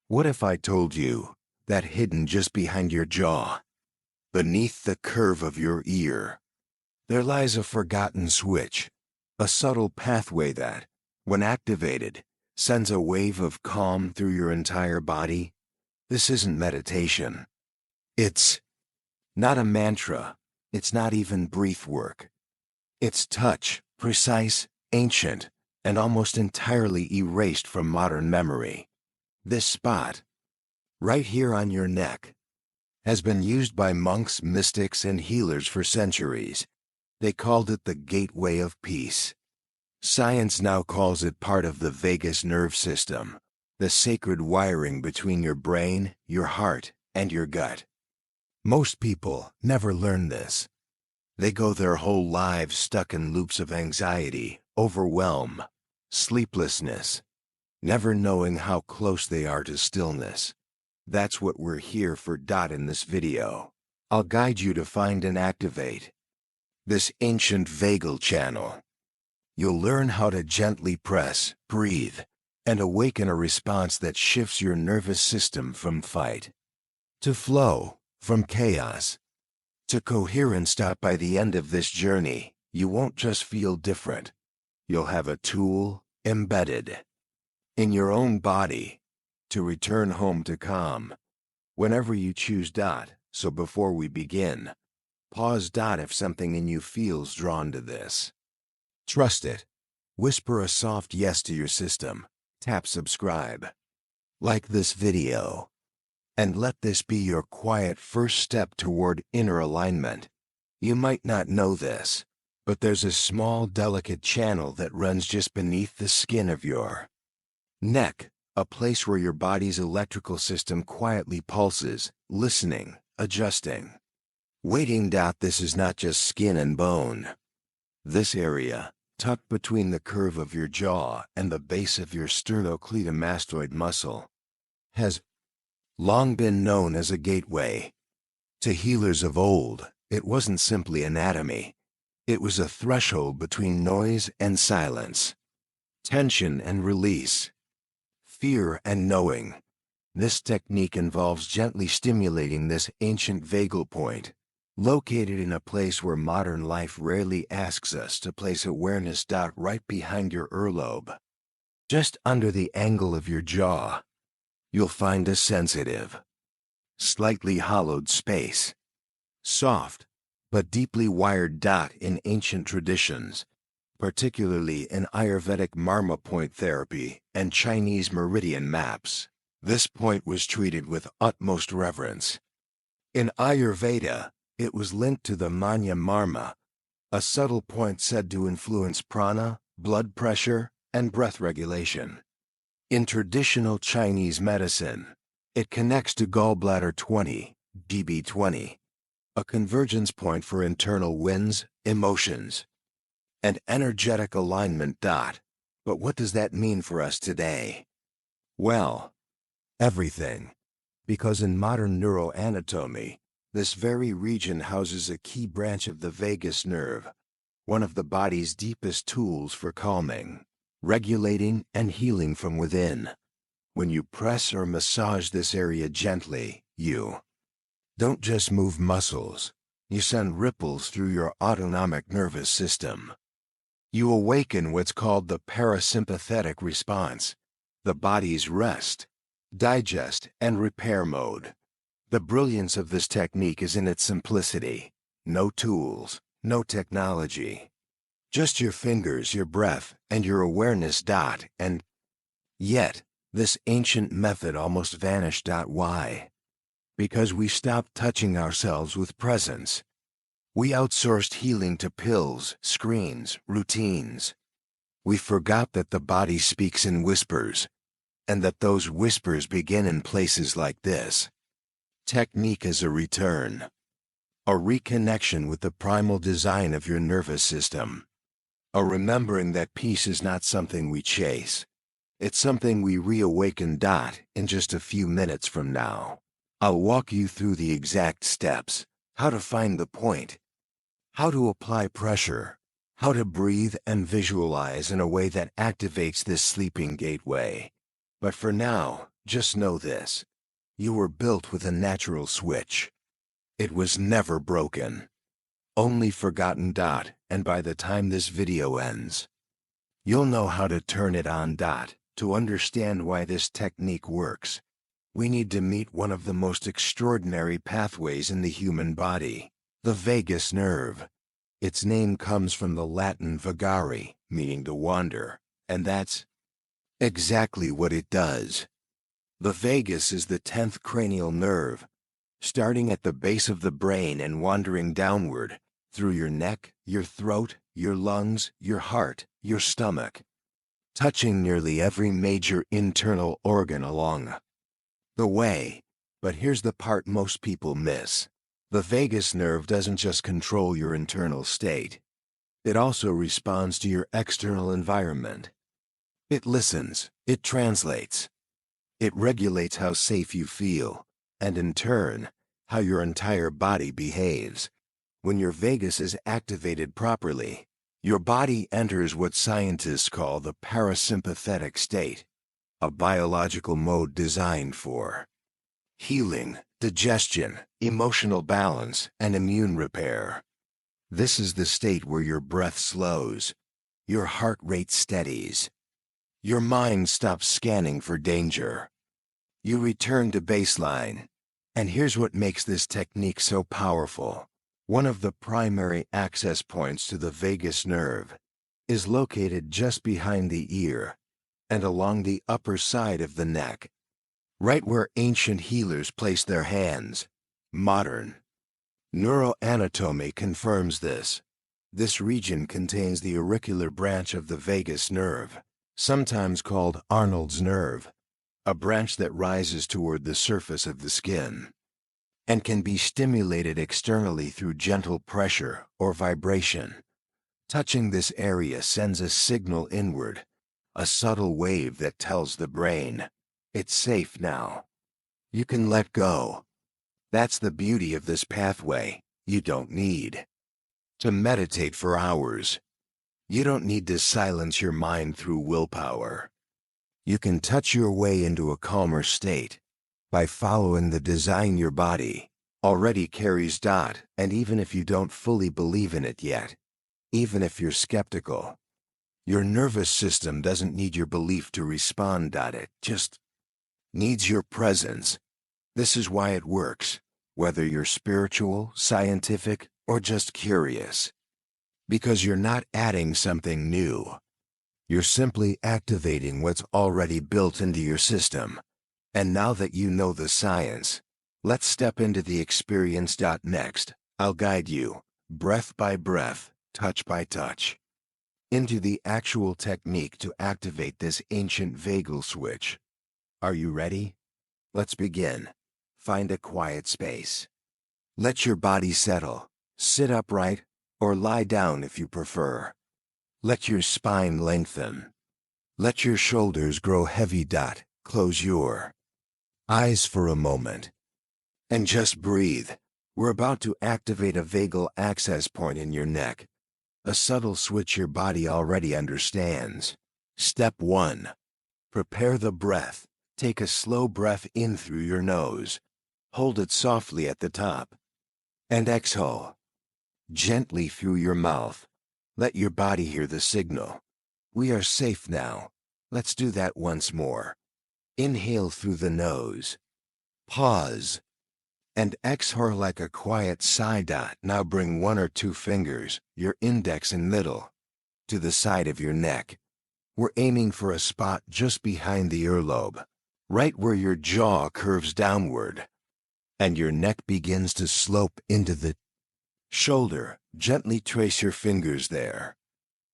What if I told you that hidden just behind your jaw, beneath the curve of your ear, there lies a forgotten switch, a subtle pathway that, when activated, sends a wave of calm through your entire body? This isn't meditation. It's not a mantra. It's not even breath work. It's touch, precise, ancient, and almost entirely erased from modern memory. This spot, right here on your neck, has been used by monks, mystics, and healers for centuries. They called it the gateway of peace. Science now calls it part of the vagus nerve system, the sacred wiring between your brain, your heart, and your gut. Most people never learn this. They go their whole lives stuck in loops of anxiety, overwhelm, sleeplessness, never knowing how close they are to stillness. That's what we're here for. In this video, I'll guide you to find and activate this ancient vagal channel. You'll learn how to gently press, breathe, and awaken a response that shifts your nervous system from fight to flow, from chaos to coherence. By the end of this journey, you won't just feel different. You'll have a tool embedded in your own body to return home to calm whenever you choose. So before we begin, pause. If something in you feels drawn to this, trust it. Whisper a soft yes to your system. Tap subscribe. Like this video. And let this be your quiet first step toward inner alignment. You might not know this, but there's a small, delicate channel that runs just beneath the skin of your neck, a place where your body's electrical system quietly pulses, listening, adjusting, waiting. This is not just skin and bone. This area, tucked between the curve of your jaw and the base of your sternocleidomastoid muscle, has long been known as a gateway. To healers of old, it wasn't simply anatomy. It was a threshold between noise and silence, tension and release, fear and knowing. This technique involves gently stimulating this ancient vagal point, located in a place where modern life rarely asks us to place awareness. Right behind your earlobe, just under the angle of your jaw, you'll find a sensitive, slightly hollowed space. Soft, but deeply wired. In ancient traditions, particularly in Ayurvedic marma point therapy and Chinese meridian maps, this point was treated with utmost reverence. In Ayurveda, it was linked to the manya marma, a subtle point said to influence prana, blood pressure, and breath regulation. In traditional Chinese medicine, it connects to gallbladder 20, GB20, a convergence point for internal winds, emotions, and energetic alignment. But what does that mean for us today? Well, everything. Because in modern neuroanatomy, this very region houses a key branch of the vagus nerve, one of the body's deepest tools for calming, regulating, and healing from within. When you press or massage this area gently, you don't just move muscles, you send ripples through your autonomic nervous system. You awaken what's called the parasympathetic response, the body's rest, digest, and repair mode. The brilliance of this technique is in its simplicity. No tools, no technology. Just your fingers, your breath, and your awareness. And yet, this ancient method almost vanished. Why? Because we stopped touching ourselves with presence. We outsourced healing to pills, screens, routines. We forgot that the body speaks in whispers, and that those whispers begin in places like this. Technique is a return, a reconnection with the primal design of your nervous system, a remembering that peace is not something we chase. It's something we reawaken. In just a few minutes from now, I'll walk you through the exact steps, how to find the point, how to apply pressure, how to breathe and visualize in a way that activates this sleeping gateway. But for now, Just know this. You were built with a natural switch. It was never broken. Only forgotten. And by the time this video ends, you'll know how to turn it on. To understand why this technique works, we need to meet one of the most extraordinary pathways in the human body, the vagus nerve. Its name comes from the Latin vagare, meaning to wander, and that's exactly what it does. The vagus is the 10th cranial nerve, starting at the base of the brain and wandering downward, through your neck, your throat, your lungs, your heart, your stomach, touching nearly every major internal organ along the way. But here's the part most people miss. The vagus nerve doesn't just control your internal state. It also responds to your external environment. It listens, it translates, it regulates how safe you feel, and in turn, how your entire body behaves. When your vagus is activated properly, your body enters what scientists call the parasympathetic state, a biological mode designed for healing, digestion, emotional balance, and immune repair. This is the state where your breath slows, your heart rate steadies, your mind stops scanning for danger. You return to baseline. And here's what makes this technique so powerful. One of the primary access points to the vagus nerve is located just behind the ear and along the upper side of the neck, right where ancient healers placed their hands. Modern neuroanatomy confirms this. This region contains the auricular branch of the vagus nerve, sometimes called Arnold's nerve, a branch that rises toward the surface of the skin and can be stimulated externally through gentle pressure or vibration. Touching this area sends a signal inward, a subtle wave that tells the brain, it's safe now. You can let go. That's the beauty of this pathway. You don't need to meditate for hours. You don't need to silence your mind through willpower. You can touch your way into a calmer state by following the design your body already carries. And even if you don't fully believe in it yet, even if you're skeptical, your nervous system doesn't need your belief to respond. It just needs your presence. This is why it works, whether you're spiritual, scientific, or just curious. Because you're not adding something new. You're simply activating what's already built into your system. And now that you know the science, let's step into the experience. Next, I'll guide you, breath by breath, touch by touch, into the actual technique to activate this ancient vagal switch. Are you ready? Let's begin. Find a quiet space. Let your body settle. Sit upright, or lie down if you prefer. Let your spine lengthen. Let your shoulders grow heavy. Close your eyes for a moment. And just breathe. We're about to activate a vagal access point in your neck. A subtle switch your body already understands. Step 1. Prepare the breath. Take a slow breath in through your nose. Hold it softly at the top. And exhale gently through your mouth. Let your body hear the signal. We are safe now. Let's do that once more. Inhale through the nose. Pause. And exhale like a quiet sigh. Now bring 1 or 2 fingers, your index and middle, to the side of your neck. We're aiming for a spot just behind the earlobe, right where your jaw curves downward, and your neck begins to slope into the shoulder. Gently trace your fingers there.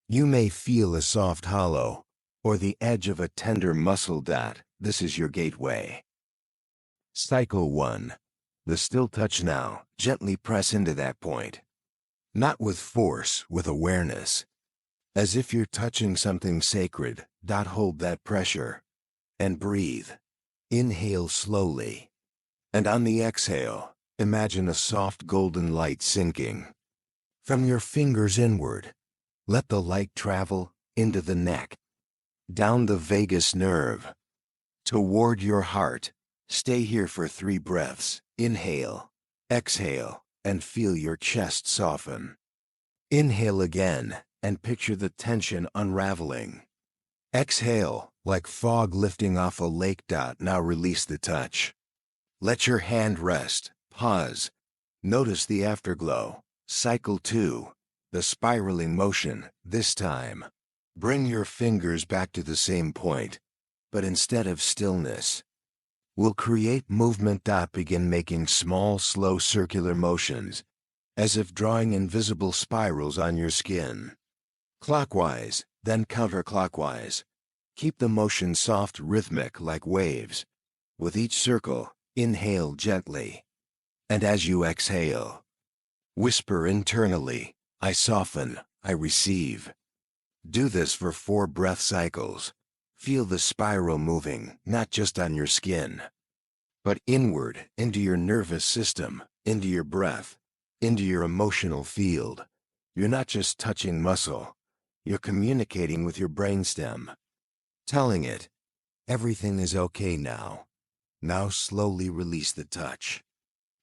You may feel a soft hollow, or the edge of a tender muscle. This is your gateway. Cycle 1. The still touch. Now, gently press into that point. Not with force, with awareness. As if you're touching something sacred. Hold that pressure. And breathe. Inhale slowly. And on the exhale, imagine a soft golden light sinking from your fingers inward. Let the light travel into the neck, down the vagus nerve, toward your heart. Stay here for 3 breaths. Inhale, exhale, and feel your chest soften. Inhale again, and picture the tension unraveling. Exhale, like fog lifting off a lake. Now release the touch. Let your hand rest. Pause. Notice the afterglow. Cycle 2. The spiraling motion. This time, bring your fingers back to the same point, but instead of stillness, we'll create movement. Begin making small, slow circular motions, as if drawing invisible spirals on your skin. Clockwise, then counterclockwise. Keep the motion soft, rhythmic like waves. With each circle, inhale gently. And as you exhale, whisper internally, I soften, I receive. Do this for 4 breath cycles. Feel the spiral moving, not just on your skin, but inward, into your nervous system, into your breath, into your emotional field. You're not just touching muscle, you're communicating with your brainstem, telling it, everything is okay now. Now slowly release the touch.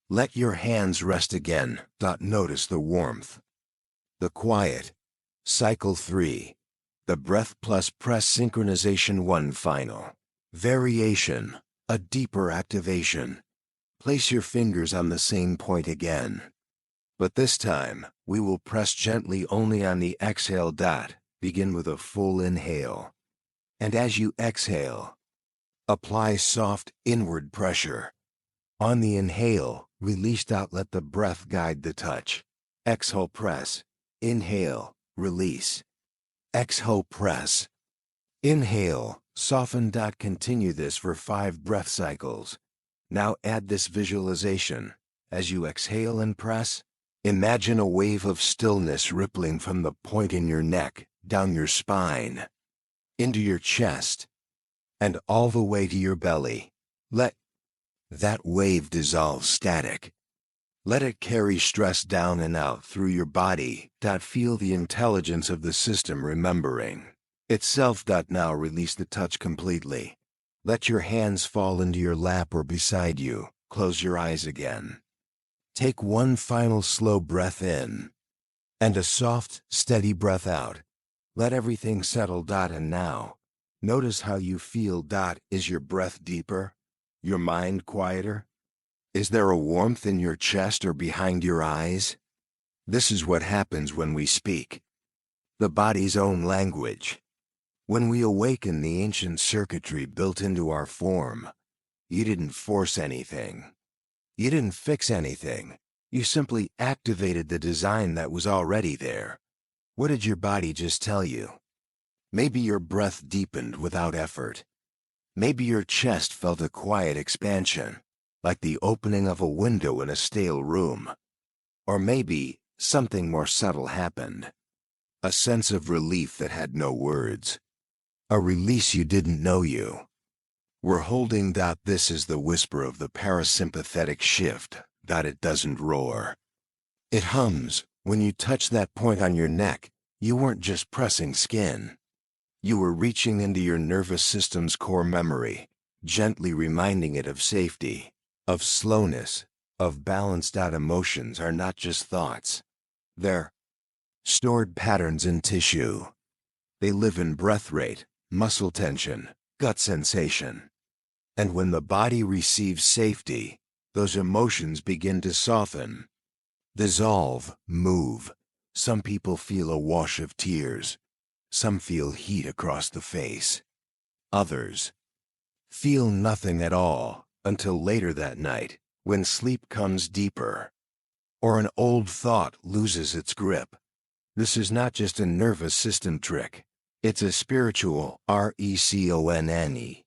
Let your hands rest again. Notice the warmth, the quiet. Cycle 3. The breath plus press synchronization. 1 final variation, a deeper activation. Place your fingers on the same point again. But this time, we will press gently only on the exhale. Begin with a full inhale. And as you exhale, apply soft inward pressure. On the inhale, release. Let the breath guide the touch. Exhale, press. Inhale, release. Exhale, press. Inhale, soften. Continue this for 5 breath cycles. Now add this visualization. As you exhale and press, imagine a wave of stillness rippling from the point in your neck, down your spine, into your chest, and all the way to your belly. Let that wave dissolve static. Let it carry stress down and out through your body. Feel the intelligence of the system remembering itself. Now release the touch completely. Let your hands fall into your lap or beside you. Close your eyes again. Take 1 final slow breath in, and a soft, steady breath out. Let everything settle. And now, notice how you feel. Is your breath deeper? Your mind quieter? Is there a warmth in your chest or behind your eyes? This is what happens when we speak the body's own language. When we awaken the ancient circuitry built into our form, you didn't force anything. You didn't fix anything. You simply activated the design that was already there. What did your body just tell you? Maybe your breath deepened without effort. Maybe your chest felt a quiet expansion, like the opening of a window in a stale room. Or maybe something more subtle happened. A sense of relief that had no words. A release you didn't know you were holding. This is the whisper of the parasympathetic shift. It doesn't roar. It hums. When you touch that point on your neck, you weren't just pressing skin. You were reaching into your nervous system's core memory, gently reminding it of safety, of slowness, of balance. Emotions are not just thoughts. They're stored patterns in tissue. They live in breath rate, muscle tension, gut sensation. And when the body receives safety, those emotions begin to soften, dissolve, move. Some people feel a wash of tears. Some feel heat across the face. Others feel nothing at all until later that night, when sleep comes deeper, or an old thought loses its grip. This is not just a nervous system trick. It's a spiritual reconnects.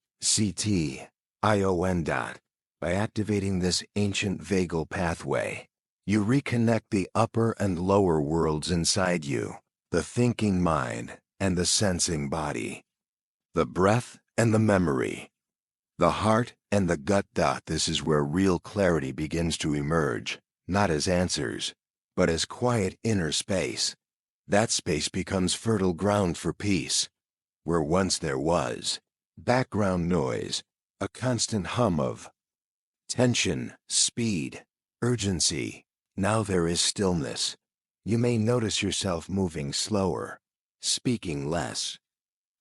By activating this ancient vagal pathway, you reconnect the upper and lower worlds inside you, the thinking mind and the sensing body, the breath and the memory, the heart and the gut. This is where real clarity begins to emerge, not as answers, but as quiet inner space. That space becomes fertile ground for peace. Where once there was background noise, a constant hum of tension, speed, urgency. Now there is stillness. You may notice yourself moving slower, speaking less,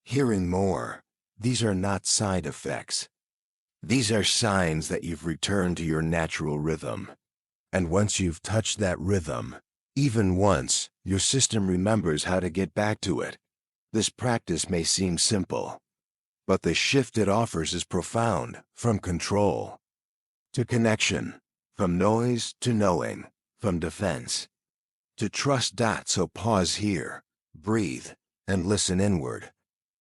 hearing more. These are not side effects. These are signs that you've returned to your natural rhythm. And once you've touched that rhythm, even once, your system remembers how to get back to it. This practice may seem simple, but the shift it offers is profound, from control to connection, from noise to knowing, from defense to trust. So pause here, breathe, and listen inward.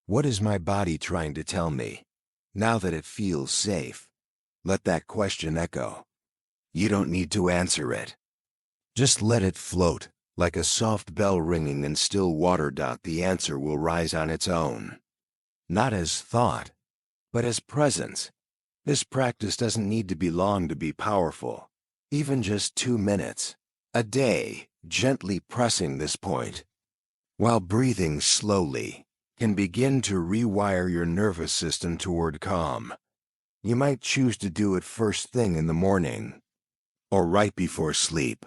What is my body trying to tell me? Now that it feels safe, let that question echo. You don't need to answer it. Just let it float, like a soft bell ringing in still water. The answer will rise on its own. Not as thought, but as presence. This practice doesn't need to be long to be powerful. Even just 2 minutes a day, gently pressing this point, while breathing slowly, can begin to rewire your nervous system toward calm. You might choose to do it first thing in the morning, or right before sleep.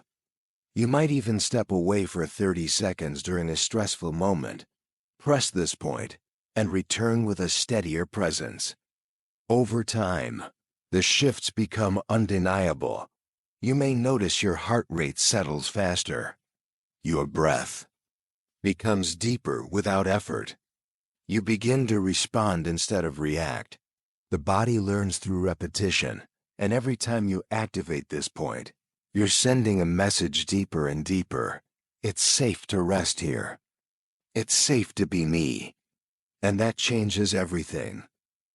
You might even step away for 30 seconds during a stressful moment. Press this point, and return with a steadier presence. Over time, the shifts become undeniable. You may notice your heart rate settles faster. Your breath becomes deeper without effort. You begin to respond instead of react. The body learns through repetition, and every time you activate this point, you're sending a message deeper and deeper. It's safe to rest here. It's safe to be me. And that changes everything.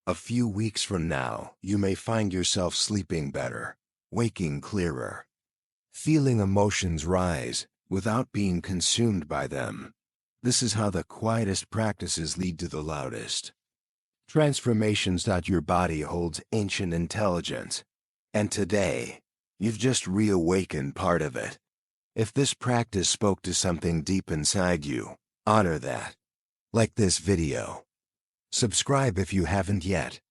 A few weeks from now, you may find yourself sleeping better, waking clearer, feeling emotions rise without being consumed by them. This is how the quietest practices lead to the loudest transformations. Your body holds ancient intelligence, and today, you've just reawakened part of it. If this practice spoke to something deep inside you, honor that. Like this video. Subscribe if you haven't yet.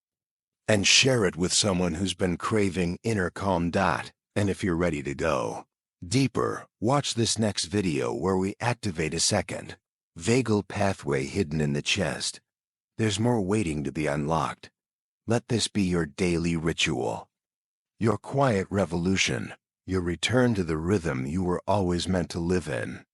And share it with someone who's been craving inner calm. And if you're ready to go deeper, watch this next video where we activate a second vagal pathway hidden in the chest. There's more waiting to be unlocked. Let this be your daily ritual, your quiet revolution, your return to the rhythm you were always meant to live in.